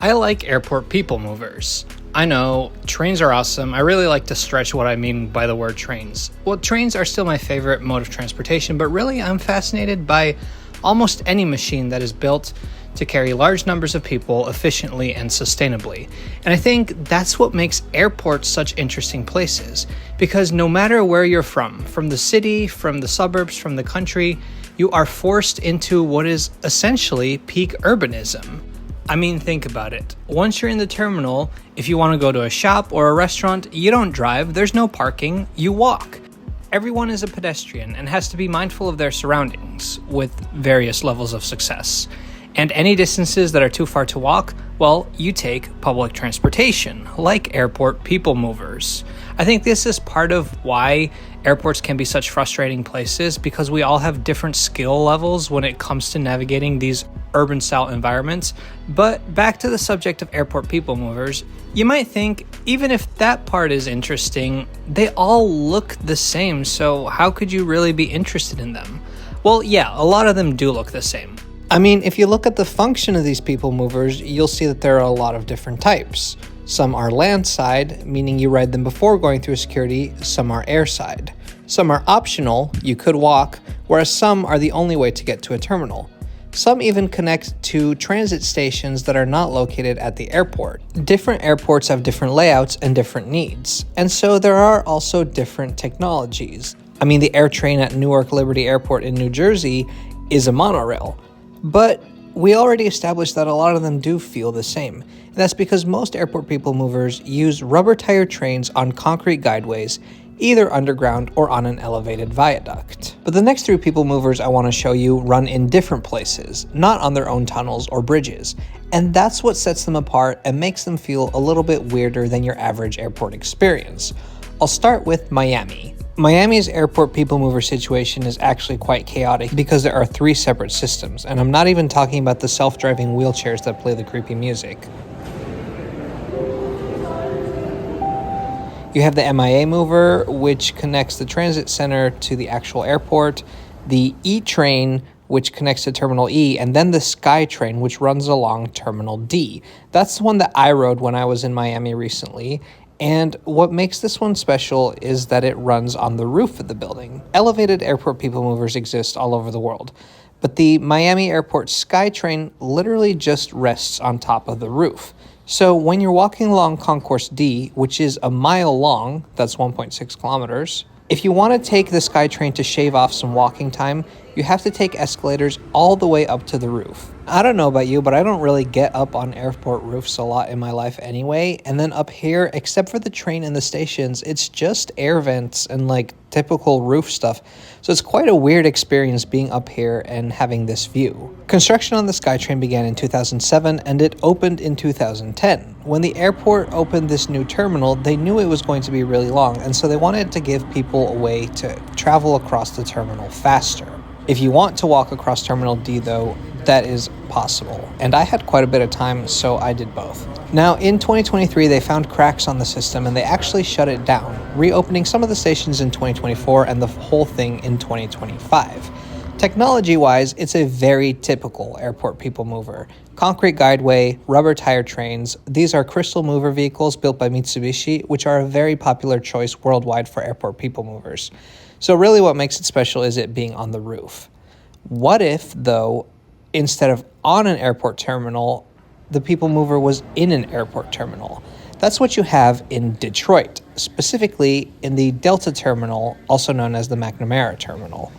I like airport people movers. I know, trains are awesome. I really like to stretch what I mean by the word trains. Well, trains are still my favorite mode of transportation, but really I'm fascinated by almost any machine that is built to carry large numbers of people efficiently and sustainably. And I think that's what makes airports such interesting places, because no matter where you're from the city, from the suburbs, from the country, you are forced into what is essentially peak urbanism. I mean, think about it. Once you're in the terminal, if you want to go to a shop or a restaurant, you don't drive, there's no parking, you walk. Everyone is a pedestrian and has to be mindful of their surroundings with various levels of success. And any distances that are too far to walk, well, you take public transportation, like airport people movers. I think this is part of why airports can be such frustrating places, because we all have different skill levels when it comes to navigating these urban-style environments. But back to the subject of airport people movers, you might think, even if that part is interesting, they all look the same, so how could you really be interested in them? Well, yeah, a lot of them do look the same. I mean, if you look at the function of these people movers, you'll see that there are a lot of different types. Some are landside, meaning you ride them before going through security. Some are airside. Some are optional, you could walk, whereas some are the only way to get to a terminal. Some even connect to transit stations that are not located at the airport. Different airports have different layouts and different needs, and so there are also different technologies. I mean, the AirTrain at Newark Liberty Airport in New Jersey is a monorail, but we already established that a lot of them do feel the same. And that's because most airport people movers use rubber-tired trains on concrete guideways, either underground or on an elevated viaduct. But the next three people movers I want to show you run in different places, not on their own tunnels or bridges. And that's what sets them apart and makes them feel a little bit weirder than your average airport experience. I'll start with Miami. Miami's airport people mover situation is actually quite chaotic because there are three separate systems, and I'm not even talking about the self-driving wheelchairs that play the creepy music. You have the MIA mover, which connects the transit center to the actual airport, the E-train, which connects to Terminal E, and then the Skytrain, which runs along Terminal D. That's the one that I rode when I was in Miami recently. And what makes this one special is that it runs on the roof of the building. Elevated airport people movers exist all over the world, but the Miami Airport Skytrain literally just rests on top of the roof. So when you're walking along Concourse D, which is a mile long, that's 1.6 kilometers, if you want to take the Skytrain to shave off some walking time, you have to take escalators all the way up to the roof. I don't know about you, but I don't really get up on airport roofs a lot in my life anyway. And then up here, except for the train and the stations, it's just air vents and like typical roof stuff. So it's quite a weird experience being up here and having this view. Construction on the Skytrain began in 2007 and it opened in 2010. When the airport opened this new terminal, they knew it was going to be really long, and so they wanted to give people a way to travel across the terminal faster. If you want to walk across Terminal D though, that is possible. And I had quite a bit of time, so I did both. Now, in 2023, they found cracks on the system and they actually shut it down, reopening some of the stations in 2024 and the whole thing in 2025. Technology-wise, it's a very typical airport people mover. Concrete guideway, rubber-tired trains. These are crystal mover vehicles built by Mitsubishi, which are a very popular choice worldwide for airport people movers. So really what makes it special is it being on the roof. What if, though, instead of on an airport terminal, the people mover was in an airport terminal? That's what you have in Detroit, specifically in the Delta Terminal, also known as the McNamara Terminal.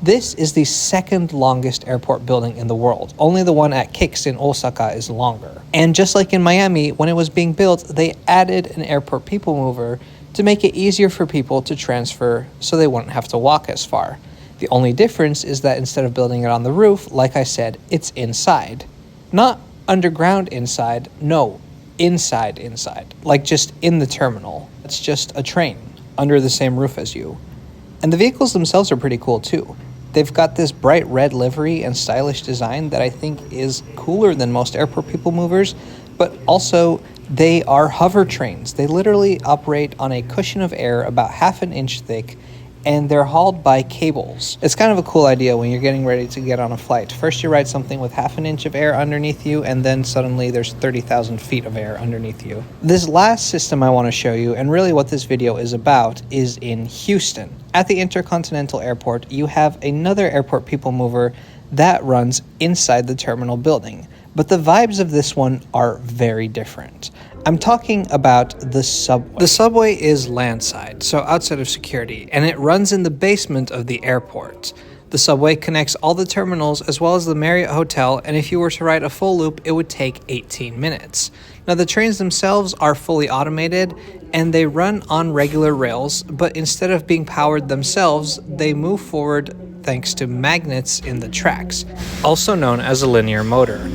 This is the second longest airport building in the world. Only the one at Kix in Osaka is longer. And just like in Miami, when it was being built, they added an airport people mover to make it easier for people to transfer so they wouldn't have to walk as far. The only difference is that instead of building it on the roof, like I said, it's inside. Not underground inside, no, inside, like just in the terminal. It's just a train under the same roof as you. And the vehicles themselves are pretty cool too. They've got this bright red livery and stylish design that I think is cooler than most airport people movers, but also they are hover trains. They literally operate on a cushion of air about half an inch thick, and they're hauled by cables. It's kind of a cool idea when you're getting ready to get on a flight. First you ride something with half an inch of air underneath you, and then suddenly there's 30,000 feet of air underneath you. This last system I want to show you, and really what this video is about, is in Houston. At the Intercontinental Airport, you have another airport people mover that runs inside the terminal building. But the vibes of this one are very different. I'm talking about the subway. The subway is landside, so outside of security, and it runs in the basement of the airport. The subway connects all the terminals as well as the Marriott Hotel, and if you were to ride a full loop, it would take 18 minutes. Now, the trains themselves are fully automated, and they run on regular rails, but instead of being powered themselves, they move forward thanks to magnets in the tracks, also known as a linear motor.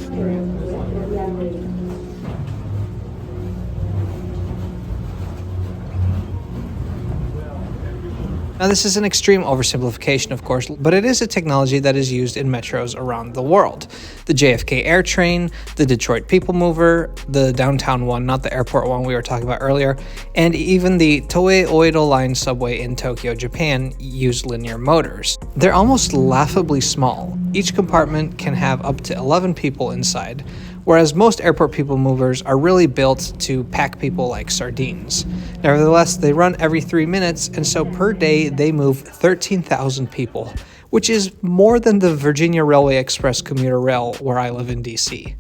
Now, this is an extreme oversimplification, of course, but it is a technology that is used in metros around the world. The JFK Air Train, the Detroit People Mover, the downtown one, not the airport one we were talking about earlier, and even the Toei Oido Line subway in Tokyo, Japan, use linear motors. They're almost laughably small. Each compartment can have up to 11 people inside, whereas most airport people movers are really built to pack people like sardines. Nevertheless, they run every 3 minutes, and so per day they move 13,000 people, which is more than the Virginia Railway Express commuter rail where I live in DC.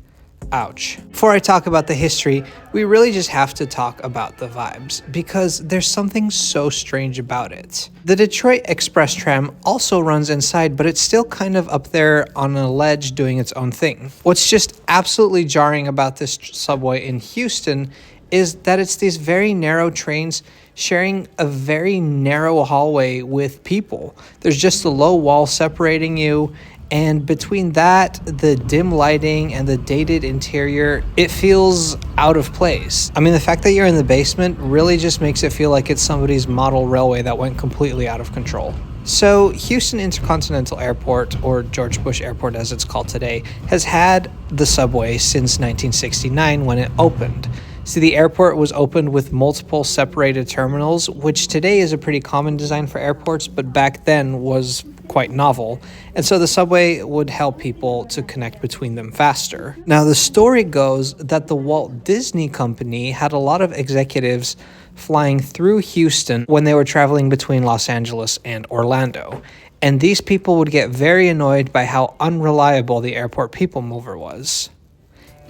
Ouch. Before I talk about the history, we really just have to talk about the vibes, because there's something so strange about it. The Detroit ExpressTram also runs inside, but it's still kind of up there on a ledge doing its own thing. What's just absolutely jarring about this subway in Houston is that it's these very narrow trains sharing a very narrow hallway with people. There's just a low wall separating you, and between that, the dim lighting and the dated interior, it feels out of place. I mean, the fact that you're in the basement really just makes it feel like it's somebody's model railway that went completely out of control. So, Houston Intercontinental Airport, or George Bush Airport as it's called today, has had the subway since 1969 when it opened. See, the airport was opened with multiple separated terminals, which today is a pretty common design for airports, but back then was quite novel, and so the subway would help people to connect between them faster. Now, the story goes that the Walt Disney Company had a lot of executives flying through Houston when they were traveling between Los Angeles and Orlando, and these people would get very annoyed by how unreliable the airport people mover was.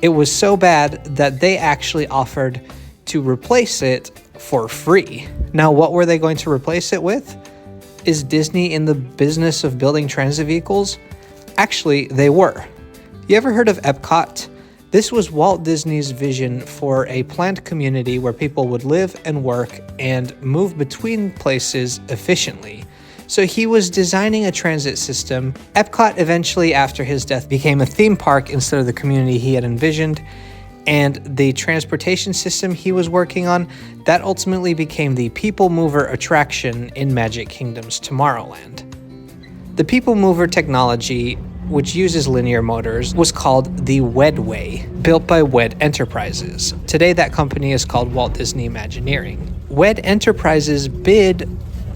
It was so bad that they actually offered to replace it for free. Now, what were they going to replace it with? Is Disney in the business of building transit vehicles? Actually, they were. You ever heard of Epcot? This was Walt Disney's vision for a planned community where people would live and work and move between places efficiently. So he was designing a transit system. Epcot eventually, after his death, became a theme park instead of the community he had envisioned. And the transportation system he was working on, that ultimately became the People Mover attraction in Magic Kingdom's Tomorrowland. The People Mover technology, which uses linear motors, was called the Wedway, built by WED Enterprises. Today that company is called Walt Disney Imagineering. WED Enterprises bid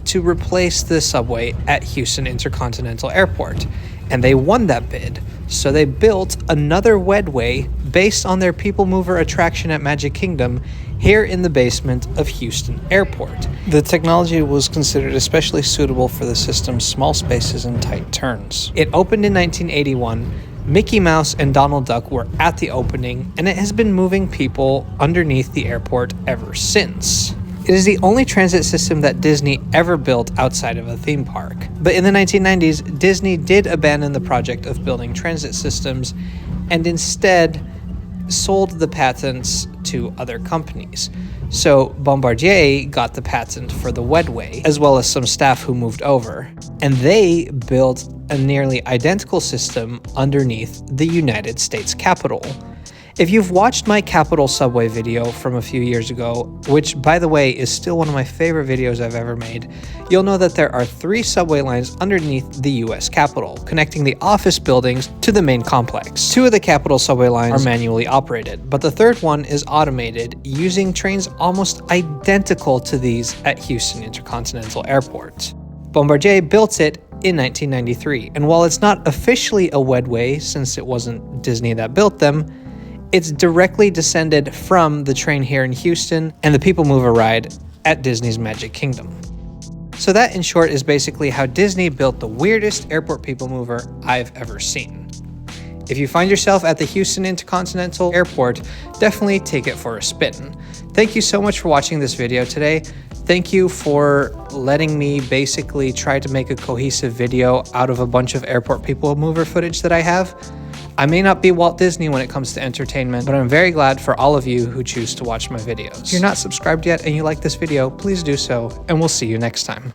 to replace the subway at Houston Intercontinental Airport, and they won that bid. So they built another Wedway based on their People Mover attraction at Magic Kingdom here in the basement of Houston Airport. The technology was considered especially suitable for the system's small spaces and tight turns. It opened in 1981. Mickey Mouse and Donald Duck were at the opening, and it has been moving people underneath the airport ever since. It is the only transit system that Disney ever built outside of a theme park. But in the 1990s, Disney did abandon the project of building transit systems and instead sold the patents to other companies. So Bombardier got the patent for the Wedway, as well as some staff who moved over. And they built a nearly identical system underneath the United States Capitol. If you've watched my Capitol subway video from a few years ago, which by the way is still one of my favorite videos I've ever made, you'll know that there are 3 subway lines underneath the US Capitol, connecting the office buildings to the main complex. 2 of the Capitol subway lines are manually operated, but the 3rd one is automated, using trains almost identical to these at Houston Intercontinental Airport. Bombardier built it in 1993, and while it's not officially a Wedway since it wasn't Disney that built them, it's directly descended from the train here in Houston and the People Mover ride at Disney's Magic Kingdom. So that, in short, is basically how Disney built the weirdest airport people mover I've ever seen. If you find yourself at the Houston Intercontinental Airport, definitely take it for a spin. Thank you so much for watching this video today. Thank you for letting me basically try to make a cohesive video out of a bunch of airport people mover footage that I have. I may not be Walt Disney when it comes to entertainment, but I'm very glad for all of you who choose to watch my videos. If you're not subscribed yet and you like this video, please do so, and we'll see you next time.